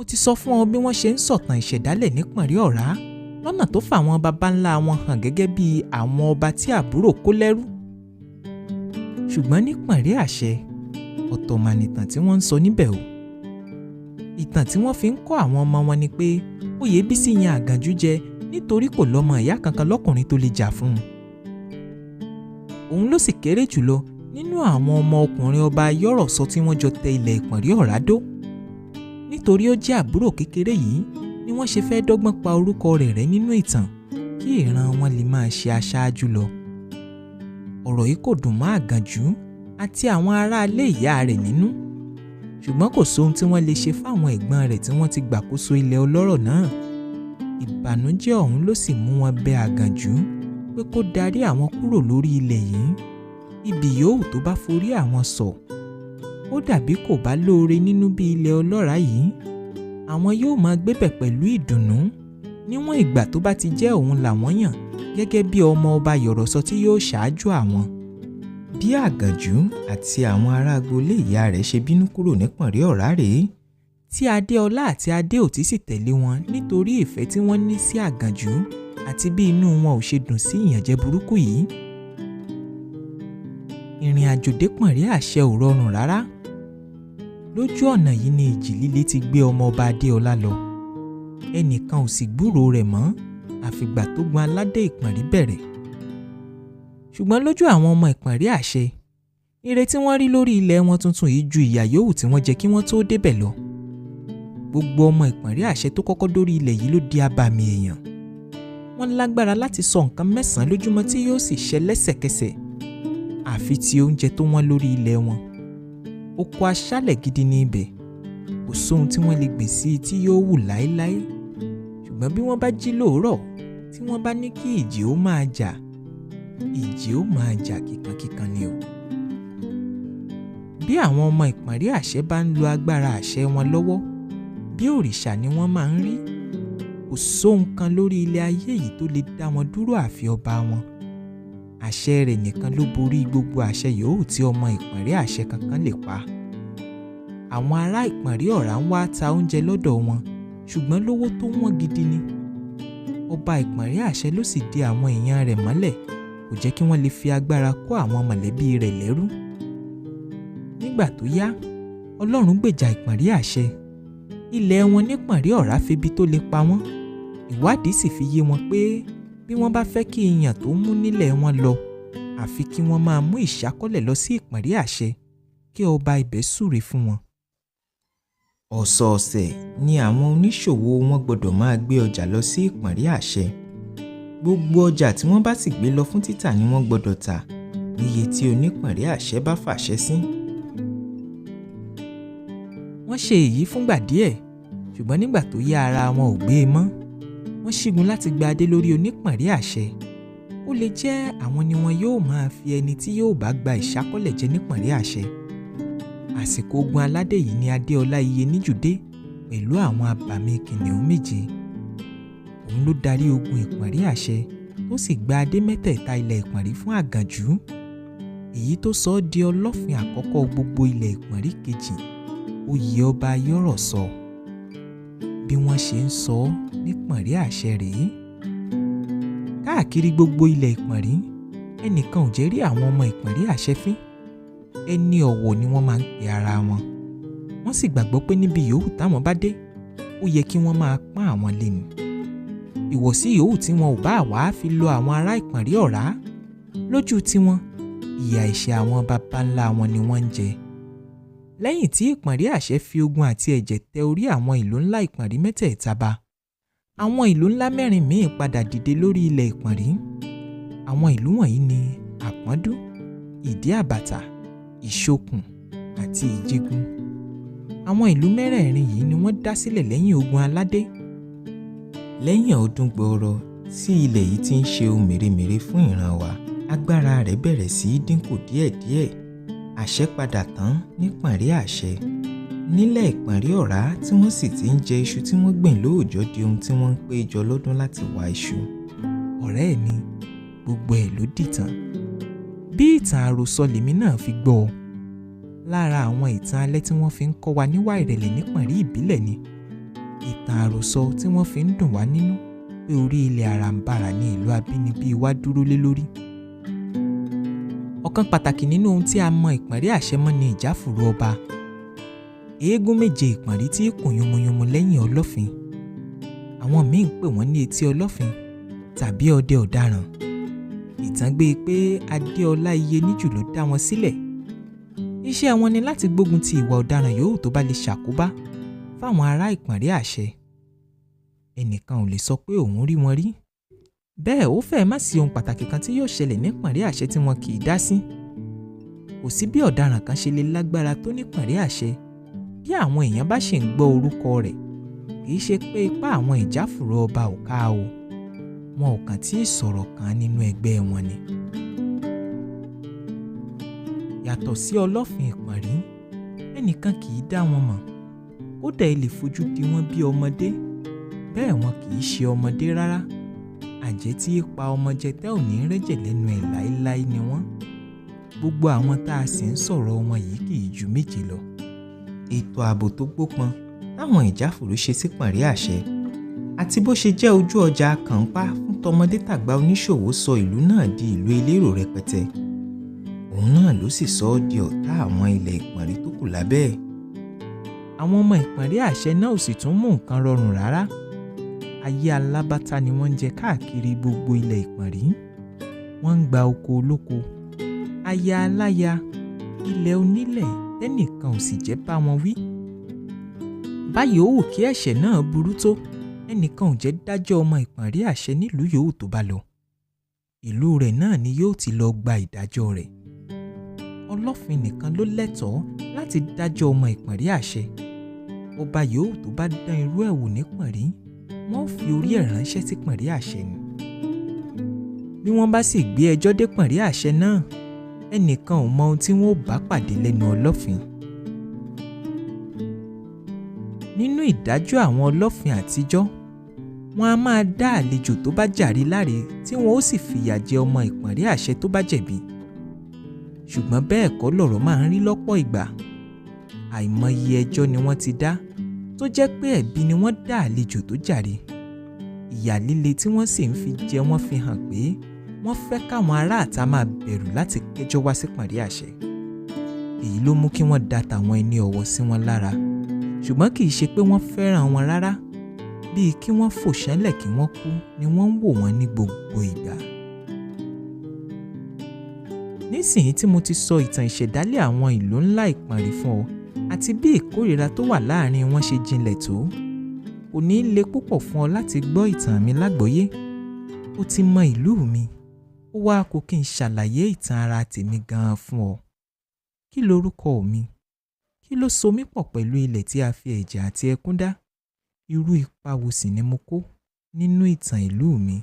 Mo ti sọ fún ọ bí wọ́n ṣe ń sọ̀tàn ìṣẹ̀dálẹ̀ ní Pọ̀nrí Ọ̀rá lọ́nà tó fà àwọn baba ńlá wọn hàn gẹ́gẹ́ bí àwọn ọba tí àbúrò kó lẹ́rú. Ṣùgbọ́n ní Pọ̀nrí Àṣẹ, ọ̀tọ̀ mà nìtàn tí wọ́n ń sọ níbẹ̀ o. Ìtàn tí wọ́n fi ń kọ́ àwọn ọmọ wọn ni pé Oyèbísí yan Àgànjú jẹ nítorí kò lọ́mọ ìyá kankan lọ́kùnrin tó lè jà fún un. Òun ló sì kéré jùlọ nínú àwọn ọmọ ọkùnrin ọba Ayọ́rọ̀sọ tí wọ́n jọ tẹ ilẹ̀ Ìpọ̀nrí Ọ̀rá dó. Nítorí ó jẹ́ àbúrò kékeré yìí ni wọ́n ṣe fẹ́ dọ́gbọ́n pa orúkọ rẹ̀ rẹ́ nínú ìtàn kí ìran wọn lè máa ṣe aṣáájú lọ. Ọ̀rọ̀ yìí kò dùn mọ́ Àgànjú àti àwọn aráalé ìyá rẹ̀ nínú, ṣùgbọ́n kò sóhun tí wọ́n lè ṣe fáwọn ẹ̀gbọ́n rẹ̀ tí wọ́n ti gbàkóso ilẹ̀ ọlọ́rọ̀ náà. Ìbànújẹ́ ọ̀hún ló sì mú wọn bẹ Àgànjú pé kó darí àwọn kúrò lórí ilẹ̀ yìí, ibi yòówù tó bá forí àwọn sọ̀. Ó dàbí kò bá lóore nínú bí ilẹ̀ ọlọ́ràá yìí, àwọn yóò máa gbébẹ̀ pẹ̀lú ìdùnnú níwọ̀n ìgbà tó bá ti jẹ́ òun làwọn yàn gẹ́gẹ́ bí ọmọ ọba Ayọ̀rọ̀sọ tí yóò ṣáájú àwọn. Bí Àgànjú àti àwọn ará agboolé ìyá rẹ̀ ṣe bínú kúrò ní Pọ̀nrí Ọ̀rá rèé, tí Adéọlá àti Adéòtí sì tẹ̀lé wọn nítorí ìfẹ́ tí wọ́n ní sí Àgànjú àti bí inú wọn ò ṣe dùn sí ìyànjẹ burúkú yìí. Ìrìn àjò dé Pọ̀nrí Àṣẹ ò rọrùn rárá. Lójú ọ̀nà yìí ni ìjì líle ti gbé ọmọ ọba Adéọlá lọ. Ẹnìkan ò sì gbúròó rẹ̀ mọ́ àfìgbà tó gun aládé Ìpọ̀nrí bẹ̀rẹ̀. Ṣùgbọ́n lójú àwọn ọmọ Ìpọ̀nrí Àṣẹ, ire tí wọ́n rí lórí ilẹ̀ wọn tuntun yìí ju ìyà yòówù tí wọ́n jẹ kí wọ́n tó débẹ̀ lọ. Gbogbo ọmọ Ìpọ̀nrí Àṣẹ tó kọ́kọ́ dórí ilẹ̀ yìí ló di abàmì èèyàn. Wọ́n lágbára láti sọ nǹkan 9 lójúmọ́ tí yóò sì ṣẹ lẹ́sẹ̀kẹsẹ̀, àfi ti oúnjẹ tó wọ́n lórí ilẹ̀ wọn. Oko aṣálẹ̀ gidi ní ibẹ̀, kò sóhun tí wọ́n lè gbìn sí tí yóò wù láéláé. Ṣùgbọ́n bí wọ́n bá jí lóòrọ̀ tí wọ́n bá ní kí ìjì ó máa jà, ìjì ó máa jà kíkankíkan ni o. Bí àwọn ọmọ Ìpọ̀nrí Àṣẹ bá ń lo agbára àṣẹ wọn lọ́wọ́, bí òrìṣà ni wọ́n máa ń rí. Kò sóhun kan lórí ilẹ̀ ayé yìí tó lè dá wọn dúró àfi ọba wọn. Àṣẹ rẹ̀ nìkan ló borí gbogbo àṣẹ yòówù tí ọmọ Ìpọ̀nrí Àṣẹ kankan lè pa. Àwọn ará Ìpọ̀nrí Ọ̀rá ń wá ta oúnjẹ lọ́dọ̀ wọn, ṣùgbọ́n lówó tó wọ́n gidi ni. Ọba Ìpọ̀nrí Àṣẹ ló sì dè àwọn èèyàn rẹ̀ mọ́lẹ̀, kò jẹ́ kí wọ́n lè fi agbára kó àwọn mọ̀lẹ́bí rẹ̀ lẹ́rú. Nígbà tó yá, Ọlọ́run gbèjà Ìpọ̀nrí Àṣẹ. Ilẹ̀ wọn ní Pọ̀nrí Ọ̀rá febi tó lè pa wọ́n. Ìwádìí sì fi yé wọn pé bí wọ́n bá fẹ́ kí ìyàn tó mú nílẹ̀ wọn lọ, àfi kí wọ́n máa mú ìṣákọ́lẹ̀ lọ sí Ìpọ̀nrí Àṣẹ kí ọba ibẹ̀ súre fún wọn. Ọ̀sọ̀ọ̀sẹ̀ ni àwọn oníṣòwò wọn gbọ́dọ̀ máa gbé ọjà lọ sí Ìpọ̀nrí Àṣẹ. Gbogbo ọjà tí wọ́n bá sì gbé lọ fún títà ni wọ́n gbọ́dọ̀ tà níye tí onípọ̀nrí àṣẹ bá fàṣẹ sí. Wọ́n ṣe èyí fúngbà díẹ̀, ṣùgbọ́n nígbà tó yá ara wọn ò gbé e mọ́. Wọ́n ṣígun láti gba adé lórí onípọ̀nrí àṣẹ. Ó lè jẹ́ àwọn ni wọn yóò máa fi ẹni tí yóò bá gba ìṣákọ́lẹ̀ jẹ nípọ̀nrí àṣẹ. Àsìkò ogun aládé yìí ni Adéọlá Iyèníjù dé pẹ̀lú àwọn abàmì kìnìún 7. Òun ló darí ogun Ìpọ̀nrí Àṣẹ tó sì gba adé mẹ́tẹ̀ẹ̀ta ilẹ̀ Ìpọ̀nrí fún Àgànjú, èyí tó sọ ọ́ di ọlọ́fin àkọ́kọ́ gbogbo ilẹ̀ Ìpọ̀nrí kejì, oyè ọba Ayọ́rọ̀sọ. Bí wọ́n ṣe ń sọ ọ́ ní Ìpọ̀nrí Àṣẹ rèé. Káàkiri gbogbo ilẹ̀ Ìpọ̀nrí, ẹnìkan ò jẹ́ rí àwọn ọmọ Ìpọ̀nrí Àṣẹ fín. Ẹni ọ̀wọ̀ ni wọ́n máa ń pe ara wọn. Wọ́n sì gbàgbọ́ pé níbi yòówù táwọn bá dé, ó yẹ kí wọ́n máa pọ́n àwọn lé ni. Ìwọ̀sí yòówù tí wọn ò bá wá fi lọ àwọn ará Ìpọ̀nrí Ọ̀rá, lójú tiwọn, ìyà ìṣẹ́ àwọn baba ńlá wọn ni wọ́n ń jẹ. Lẹ́yìn tí Ìpọ̀nrí Àṣẹ fi ogun àti ẹ̀jẹ̀ tẹ orí àwọn ìlú ńlá Ìpọ̀nrí mẹ́tẹ̀ẹ̀ta ba, àwọn ìlú ńlá 4 míì padà dìde lórí ilẹ̀ Ìpọ̀nrí. Àwọn ìlú wọ̀nyí ni Àpọ́ndú, Ìdí Àbàtà, Ìṣokùn àti Ìjẹ̀gùn. Àwọn ìlú mẹ́rẹ̀ẹ̀rin yìí ni wọ́n dá sílẹ̀ lẹ́yìn ogun aládé. Lẹ́yìn ọdún gbọọrọ tí ilẹ̀ yìí ti ń ṣe ohun mèremère fún ìran wa, agbára rẹ̀ bẹ̀rẹ̀ sí í dínkù díẹ̀díẹ̀. Àṣẹ padà tán ní Ìpọ̀nrí Àṣẹ. Nílẹ̀ Ìpọ̀nrí Ọ̀rá tí wọ́n sì ti ń jẹ iṣu tí wọ́n gbìn lóòjọ́ di ohun tí wọ́n ń pé jọ lọ́dún láti wá iṣu. Ọ̀rẹ́ mi, gbogbo ẹ̀ ló dìtàn. Bí ìtàn àròsọ lèmi náà fi gbọ́ ọ. Lára àwọn ìtàn alẹ́ tí wọ́n fi ń kọ́ wa níwà ìrẹ̀lẹ̀ ní Ìpọ̀nrí ìbílẹ̀ ni. ìtàn àròsọ tí wọ́n fi ń dùn wá nínú pé orí ilẹ̀ àràǹbarà ni ìlú abínibí wa dúró lé lórí. Ọ̀kan pàtàkì nínú ohun tí a mọ ìpọ̀nrí àṣẹ mọ́ ni ìjáfùrú ọba. Eégún méje ìpọ̀nrí tí í kùn yomoyomo lẹ́yìn ọlọ́fin. Àwọn míì ń pè wọ́n ní etí ọlọ́fin tàbí ọdẹ ọ̀daràn. Ìtàn gbé pé Adéọlá Iyeníjù ló dá wọn sílẹ̀. Iṣẹ́ wọn ni láti gbógun ti ìwà ọ̀daràn yòówù tó bá lè ṣàkóbá fáwọn ará ìpọ̀nrí àṣẹ. Ẹnìkan ò lè sọ pé òun rí wọn rí. Bẹ́ẹ̀ ó fẹ́ẹ̀ má sí ohun pàtàkì kan tí yóò ṣẹlẹ̀ ní ìpọ̀nrí àṣẹ tí wọn kì í dá sí. Kò sí bí ọ̀daràn kan ṣe lè lágbára tó ní ìpọ̀nrí àṣẹ bí àwọn èèyàn bá ṣì ń gbọ́ orúkọ rẹ̀. Kì í ṣe pé ipá àwọn ìjáfùrú ọba ò ká o. Wọn ò kàn tí ì sọ̀rọ̀ kan nínú ẹgbẹ́ wọn ni. Yàtọ̀ sí ọlọ́fin ìpọ̀nrí, ẹnìkan kì í dá wọn mọ̀. Kódà ẹ lè fojú di wọn bí ọmọdé, bẹ́ẹ̀ wọn kì í ṣe ọmọdé rárá. Àjẹ́ tí í pa ọmọ jẹ tẹ́ ò ní rẹ́jẹ̀ lẹ́nu ẹ̀ láéláé ni wọ́n. Gbogbo àwọn tá a sì ń sọ̀rọ̀ wọn yìí kì í ju méje lọ. Ètò ààbò tó gbópọn táwọn ìjáfùrú ṣe sí ìpọ̀nrí àṣẹ àti bó ṣe jẹ́ ojú ọjà kànńpá fún tọmọdé tàgbà oníṣòwò sọ ìlú náà di ìlú elérò rẹpẹtẹ. Òun náà ló sì sọ ọ́ di ọ̀tá àwọn ilẹ̀ ìpọ̀nrí tó kù lábẹ́ ẹ̀. Àwọn ọmọ ìpọ̀nrí àṣẹ náà ò sì tún mú nǹkan rọrùn rárá. Ayé alábátá ni wọ́n ń jẹ káàkiri gbogbo ilẹ̀ ìpọ̀nrí. Wọ́n ń gba oko olóko, aya aláya, ilẹ̀ onílẹ̀ tẹ́nìkan ò sì jẹ́ bá wọn wí. Báyìí ó wù kí ẹ̀ṣẹ̀ náà burú tó, ẹnìkan ò jẹ́ dájọ́ ọmọ ìpọ̀nrí àṣẹ nílùú yòówù tó bá lọ. Ìlú rẹ̀ náà ni yóò ti lọ gba ìdájọ́ rẹ̀. Ọlọ́fin nìkan ló lẹ́tọ̀ọ́ láti dájọ́ ọmọ ìpọ̀nrí àṣẹ. Ọba yòówù tó bá dán irú ẹ̀ wò ní ìpọ̀nrí, wọ́n fi orí ẹ̀ ránṣẹ́ sí ìpọ̀nrí àṣẹ ni. Bí wọ́n bá sì gbé ẹjọ́ dé ìpọ̀nrí àṣẹ náà, ẹnìkan ò mọ ohun tí wọ́n ò bá pàdé lẹ́nu ọlọ́fin. Nínú ìdájọ́ àwọn ọlọ́fin àtijọ́, wọn a máa dá àlejò tó bá jàre láre tí wọn ó sì fìyà jẹ ọmọ ìpọ̀nrí àṣẹ tó bá jẹ̀bi. Ṣùgbọ́n bẹ́ẹ̀ kọ́ lọ̀rọ̀ máa ń rí lọ́pọ̀ ìgbà. Àìmọye ẹjọ́ ni wọ́n ti dá tó jẹ́ pé ẹ̀bi ni wọ́n dá àlejò tó jàre. Ìyà líle tí wọ́n sì ń fi jẹ wọ́n fi hàn pé wọ́n fẹ́ káwọn aráàta máa bẹ̀rù láti kẹ́jọ́ wá sí ìpọ̀nrí àṣẹ. Èyí ló mú kí wọ́n da tàwọn ẹni ọ̀wọ̀ sí wọn lára. Ṣùgbọ́n kì í ṣe pé wọ́n fẹ́ràn wọn rárá. Bíi kí wọ́n fò ṣánlẹ̀ kí wọ́n kú ni wọ́n ń wò wọ́n ní gbogbo ìgbà. Nísìnyí tí mo ti sọ ìtàn ìṣẹ̀dálẹ̀ àwọn ìlú ńlá ìpọ̀nrí fún ọ àti bí ìkórìíra tó wà láàrin wọn ṣe jinlẹ̀ tó, kò ní le púpọ̀ fún ọ láti gbọ́ ìtàn mi lágbọ́yé. Ó ti mọ ìlú mi, ó wá kó kí n ṣàlàyé ìtàn ara tèmi gan-an fún ọ. Kí lorúkọ mi? Kí ló so mí pọ̀ pẹ̀lú ilẹ̀ tí a fi ẹ̀jẹ̀ àti ẹkún dá? Irú ipa wo sì ni mo kó nínú ìtàn ìlú mi?